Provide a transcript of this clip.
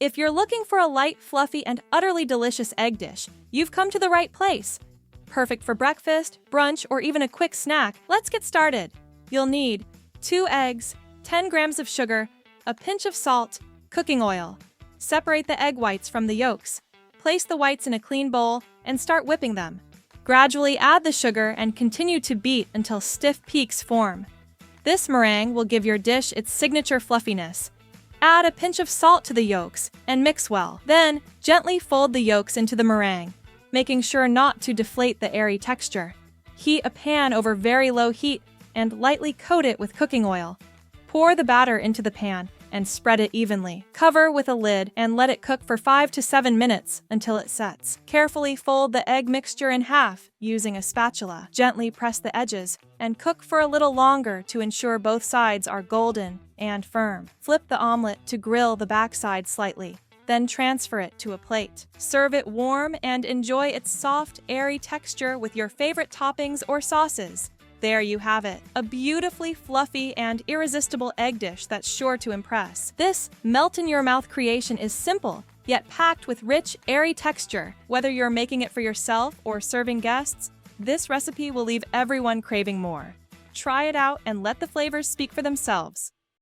If you're looking for a light, fluffy, and utterly delicious egg dish, you've come to the right place. Perfect for breakfast, brunch, or even a quick snack, let's get started. You'll need 2 eggs, 10 grams of sugar, a pinch of salt, cooking oil. Separate the egg whites from the yolks. Place the whites in a clean bowl and start whipping them. Gradually add the sugar and continue to beat until stiff peaks form. This meringue will give your dish its signature fluffiness. Add a pinch of salt to the yolks and mix well. Then, gently fold the yolks into the meringue, making sure not to deflate the airy texture. Heat a pan over very low heat and lightly coat it with cooking oil. Pour the batter into the pan and spread it evenly. Cover with a lid and let it cook for 5 to 7 minutes until it sets. Carefully fold the egg mixture in half using a spatula. Gently press the edges and cook for a little longer to ensure both sides are golden and firm. Flip the omelet to grill the backside slightly, then transfer it to a plate. Serve it warm and enjoy its soft, airy texture with your favorite toppings or sauces. There you have it, a beautifully fluffy and irresistible egg dish that's sure to impress. This melt-in-your-mouth creation is simple, yet packed with rich, airy texture. Whether you're making it for yourself or serving guests, this recipe will leave everyone craving more. Try it out and let the flavors speak for themselves.